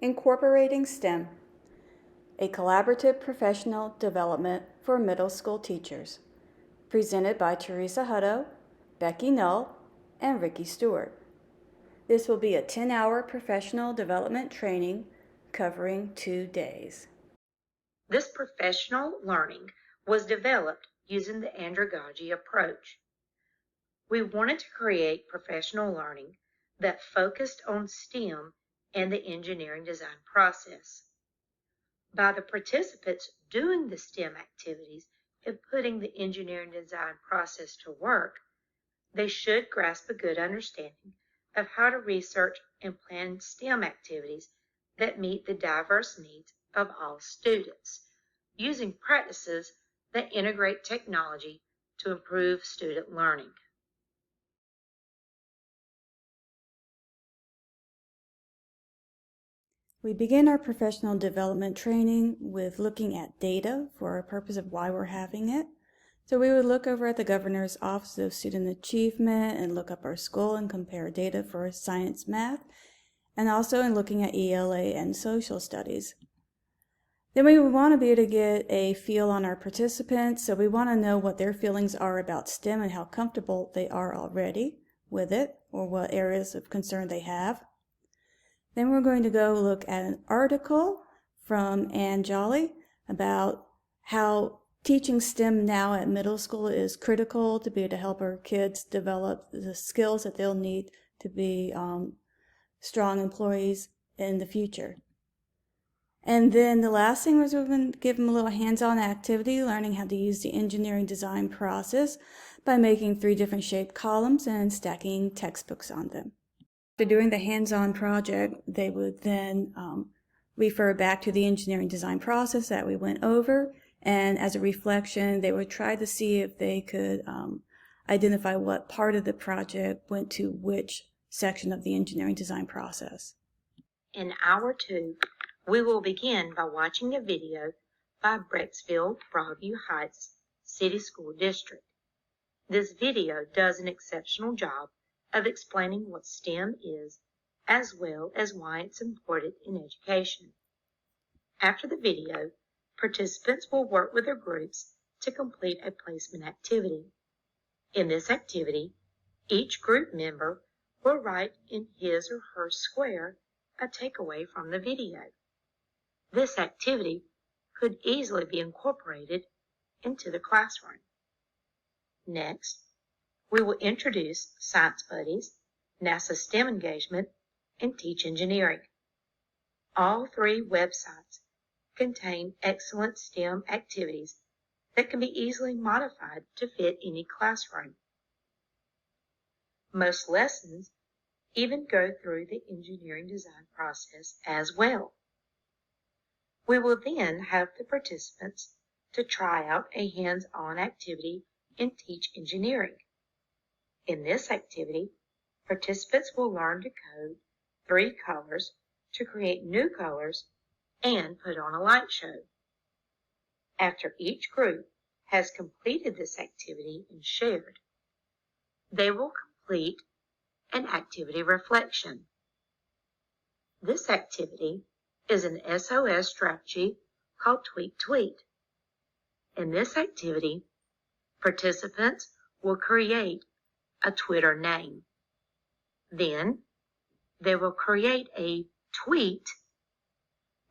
Incorporating STEM, a collaborative professional development for middle school teachers, presented by Teresa Hutto, Becky Null, and Ricky Stewart. This will be a 10-hour professional development training covering 2 days. This professional learning was developed using the andragogy approach. We wanted to create professional learning that focused on STEM and the engineering design process. By the participants doing the STEM activities and putting the engineering design process to work, they should grasp a good understanding of how to research and plan STEM activities that meet the diverse needs of all students, using practices that integrate technology to improve student learning. We begin our professional development training with looking at data for a purpose of why we're having it. So we would look over at the Governor's Office of Student Achievement and look up our school and compare data for science, math, and also in looking at ELA and social studies. Then we would want to be able to get a feel on our participants, so we want to know what their feelings are about STEM and how comfortable they are already with it, or what areas of concern they have. Then we're going to go look at an article from Ann Jolly about how teaching STEM now at middle school is critical to be able to help our kids develop the skills that they'll need to be strong employees in the future. And then the last thing was we're going to give them a little hands-on activity, learning how to use the engineering design process by making 3 different shaped columns and stacking textbooks on them. After doing the hands-on project, they would then refer back to the engineering design process that we went over, and as a reflection, they would try to see if they could identify what part of the project went to which section of the engineering design process. In hour 2, we will begin by watching a video by Brecksville Broadview Heights City School District. This video does an exceptional job of explaining what STEM is, as well as why it's important in education. After the video, participants will work with their groups to complete a placement activity. In this activity, each group member will write in his or her square a takeaway from the video. This activity could easily be incorporated into the classroom. Next, we will introduce Science Buddies, NASA STEM Engagement, and Teach Engineering. All 3 websites contain excellent STEM activities that can be easily modified to fit any classroom. Most lessons even go through the engineering design process as well. We will then have the participants to try out a hands-on activity in Teach Engineering. In this activity, participants will learn to code 3 colors to create new colors and put on a light show. After each group has completed this activity and shared, they will complete an activity reflection. This activity is an SOS strategy called Tweet Tweet. In this activity, participants will create a Twitter name. Then they will create a tweet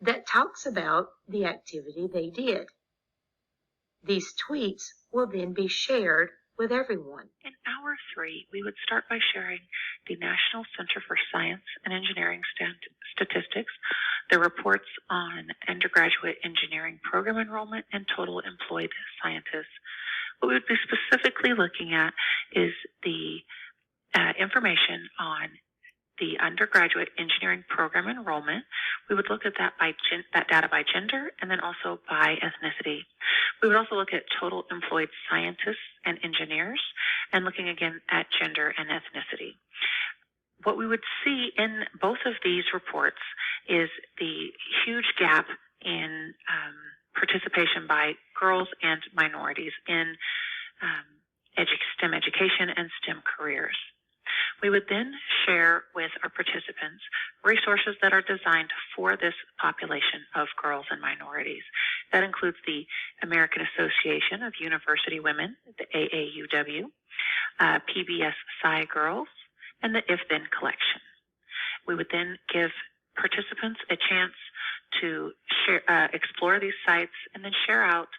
that talks about the activity they did. These tweets will then be shared with everyone. In hour 3, we would start by sharing the National Center for Science and Engineering statistics, the reports on undergraduate engineering program enrollment and total employed scientists. What we would be specifically looking at is the information on the undergraduate engineering program enrollment. We would look at that data by gender and then also by ethnicity. We would also look at total employed scientists and engineers and looking again at gender and ethnicity. What we would see in both of these reports is the huge gap in participation by girls and minorities in STEM education and STEM careers. We would then share with our participants resources that are designed for this population of girls and minorities. That includes the American Association of University Women, the AAUW, PBS Sci Girls, and the If Then collection. We would then give participants a chance to explore these sites and then share out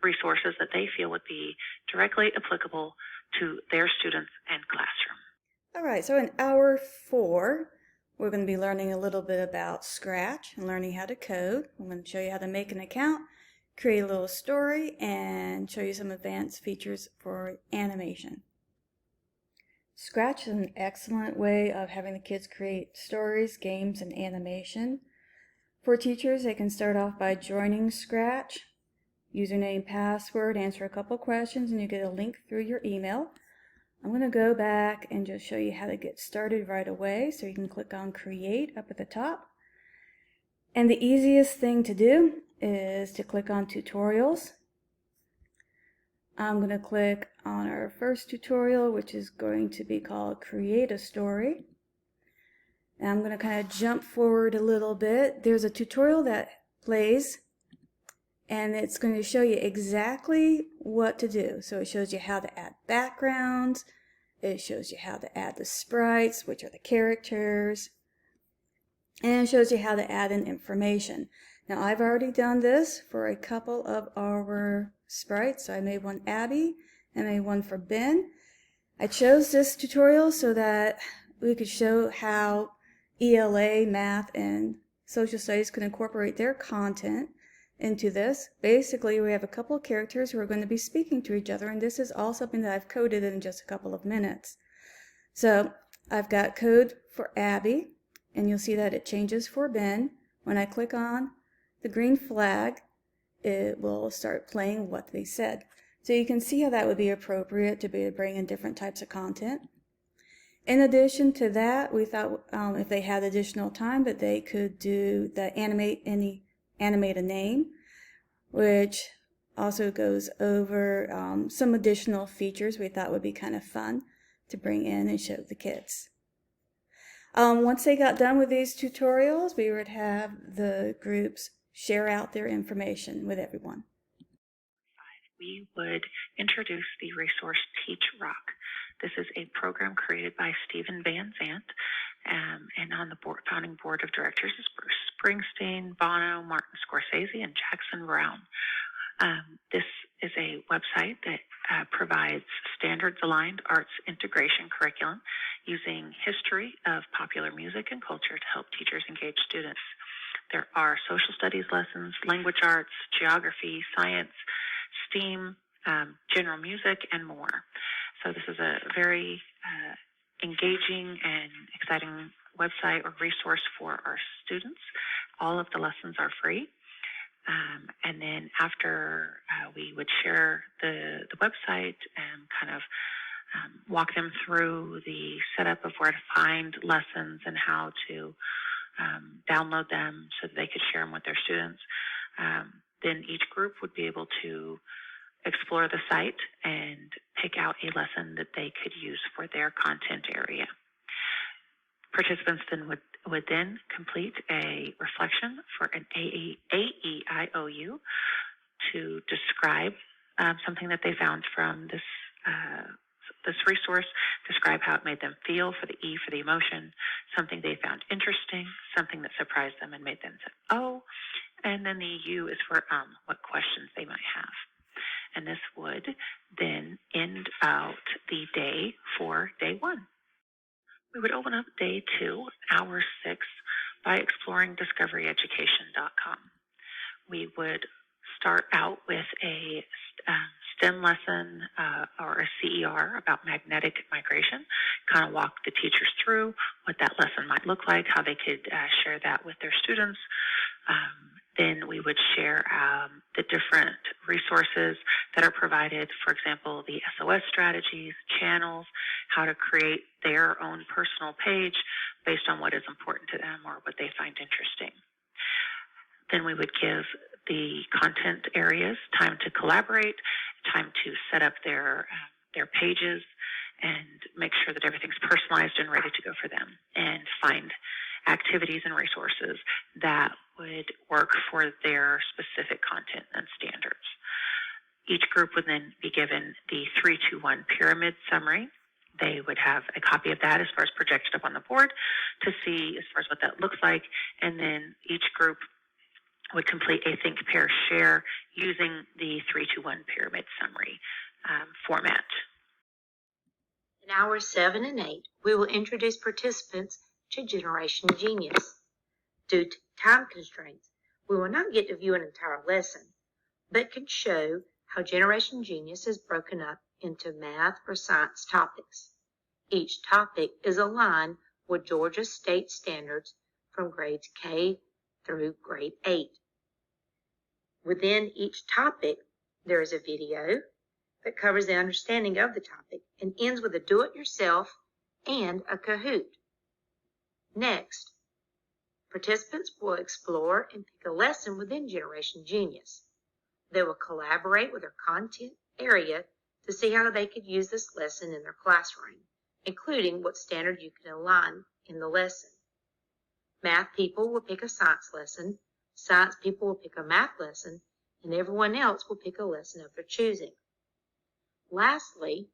resources that they feel would be directly applicable to their students and classroom. All right, so in hour 4, we're going to be learning a little bit about Scratch and learning how to code. I'm going to show you how to make an account, create a little story, and show you some advanced features for animation. Scratch is an excellent way of having the kids create stories, games, and animation. For teachers, they can start off by joining Scratch, username, password, answer a couple questions, and you get a link through your email. I'm going to go back and just show you how to get started right away. So you can click on Create up at the top. And the easiest thing to do is to click on Tutorials. I'm going to click on our first tutorial, which is going to be called Create a Story. And I'm going to kind of jump forward a little bit. There's a tutorial that plays, and it's going to show you exactly what to do. So it shows you how to add backgrounds. It shows you how to add the sprites, which are the characters. And it shows you how to add in information. Now, I've already done this for a couple of our sprites. So I made one Abby and made one for Ben. I chose this tutorial so that we could show how ELA, math, and social studies can incorporate their content into this. Basically, we have a couple of characters who are going to be speaking to each other, and this is all something that I've coded in just a couple of minutes. So I've got code for Abby, and you'll see that it changes for Ben. When I click on the green flag, it will start playing what they said. So you can see how that would be appropriate to be able to bring in different types of content. In addition to that, we thought if they had additional time that they could do the animate a name, which also goes over some additional features we thought would be kind of fun to bring in and show the kids. Once they got done with these tutorials, we would have the groups share out their information with everyone. We would introduce the resource Teach Rock. This is a program created by Stephen Van Zandt, and on the founding board of directors is Bruce Springsteen, Bono, Martin Scorsese, and Jackson Brown. This is a website that provides standards-aligned arts integration curriculum using history of popular music and culture to help teachers engage students. There are social studies lessons, language arts, geography, science, STEAM, general music, and more. So this is a very engaging and exciting website or resource for our students. All of the lessons are free. And then after we would share the website and kind of walk them through the setup of where to find lessons and how to download them so that they could share them with their students. Then each group would be able to explore the site and pick out a lesson that they could use for their content area. Participants then would then complete a reflection for an AEIOU to describe something that they found from this resource, describe how it made them feel, for the E for the emotion, something they found interesting, something that surprised them and made them say, oh, and then the U is for what questions they might have. And this would then end out the day for day 1. We would open up day 2, hour 6, by exploring discoveryeducation.com. We would start out with a STEM lesson or a CER about magnetic migration, kind of walk the teachers through what that lesson might look like, how they could share that with their students. Then we would share the different resources that are provided, for example, the SOS strategies, channels, how to create their own personal page based on what is important to them or what they find interesting. Then we would give the content areas time to collaborate, time to set up their pages, and make sure that everything's personalized and ready to go for them, and find activities and resources that would work for their specific content and standards. Each group would then be given the 3-2-1 pyramid summary. They would have a copy of that as far as projected up on the board to see as far as what that looks like, and then each group would complete a think, pair, share using the 3-2-1 pyramid summary format. In hours 7 and 8, we will introduce participants to Generation Genius. Due to time constraints, we will not get to view an entire lesson, but can show how Generation Genius is broken up into math or science topics. Each topic is aligned with Georgia state standards from grades K through grade 8. Within each topic, there is a video that covers the understanding of the topic and ends with a do-it-yourself and a Kahoot. Next, participants will explore and pick a lesson within Generation Genius. They will collaborate with their content area to see how they could use this lesson in their classroom, including what standard you can align in the lesson. Math people will pick a science lesson, science people will pick a math lesson, and everyone else will pick a lesson of their choosing. Lastly,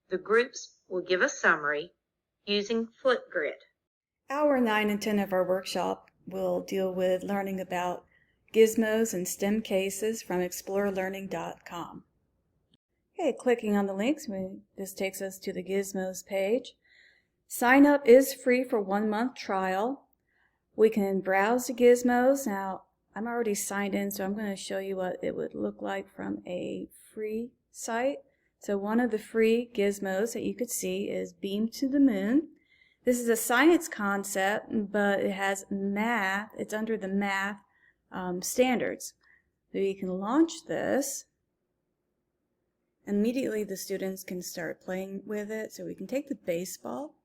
the groups will give a summary using Flipgrid. Hour 9 and 10 of our workshop will deal with learning about gizmos and STEM cases from explorelearning.com. Okay, clicking on the links, this takes us to the Gizmos page. Sign up is free for 1 month trial. We can browse the gizmos. Now, I'm already signed in, so I'm going to show you what it would look like from a free site. So one of the free gizmos that you could see is Beam to the Moon. This is a science concept, but it has math. It's under the math standards. So you can launch this. Immediately the students can start playing with it. So we can take the baseball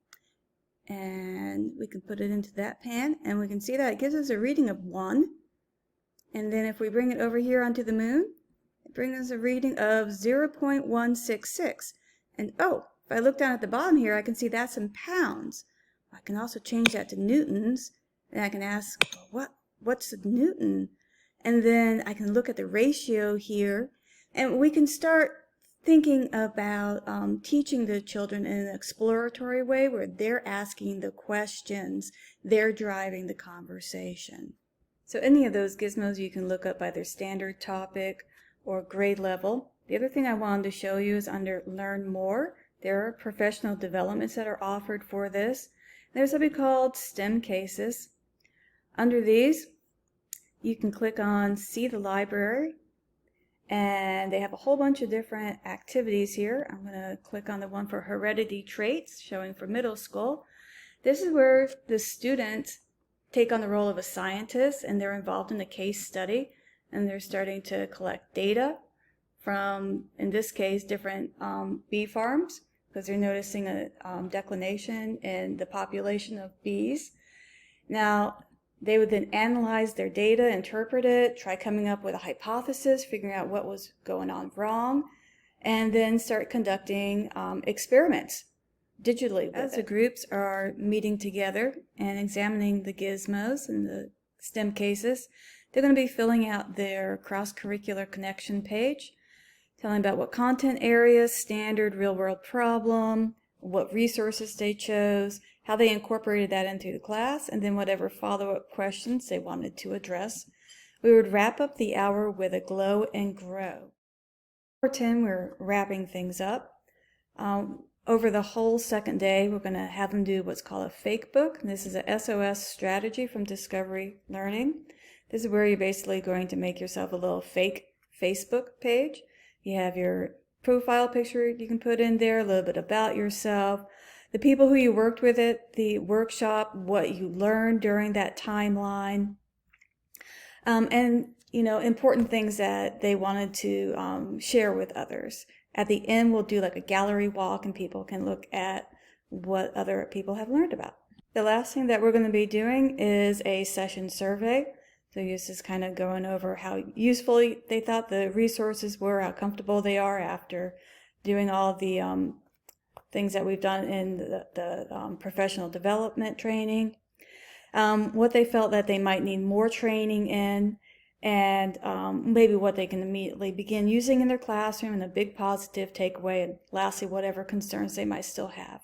and we can put it into that pan, and we can see that it gives us a reading of 1. And then if we bring it over here onto the moon, it brings us a reading of 0.166. And oh, if I look down at the bottom here, I can see that's in pounds. I can also change that to newtons, and I can ask, what's a newton? And then I can look at the ratio here, and we can start thinking about teaching the children in an exploratory way where they're asking the questions, they're driving the conversation. So any of those gizmos you can look up by their standard topic or grade level. The other thing I wanted to show you is under Learn More. There are professional developments that are offered for this. There's something called STEM cases. Under these, you can click on See the Library, and they have a whole bunch of different activities here. I'm going to click on the one for heredity traits, showing for middle school. This is where the students take on the role of a scientist, and they're involved in a case study, and they're starting to collect data from, in this case, different bee farms, because they're noticing a declination in the population of bees. Now, they would then analyze their data, interpret it, try coming up with a hypothesis, figuring out what was going on wrong, and then start conducting experiments digitally. As the groups are meeting together and examining the gizmos and the STEM cases, they're going to be filling out their cross-curricular connection page, telling about what content areas, standard, real-world problem, what resources they chose, how they incorporated that into the class, and then whatever follow-up questions they wanted to address. We would wrap up the hour with a glow and grow. For 10, we're wrapping things up. Over the whole second day, we're going to have them do what's called a fake book. And this is a SOS strategy from Discovery Learning. This is where you're basically going to make yourself a little fake Facebook page. You have your profile picture you can put in there, a little bit about yourself, the people who you worked with at the workshop, what you learned during that timeline, and important things that they wanted to share with others. At the end, we'll do like a gallery walk, and people can look at what other people have learned about. The last thing that we're going to be doing is a session survey. So this is kind of going over how useful they thought the resources were, how comfortable they are after doing all the things that we've done in the professional development training, what they felt that they might need more training in, and maybe what they can immediately begin using in their classroom, and a big positive takeaway, and lastly, whatever concerns they might still have.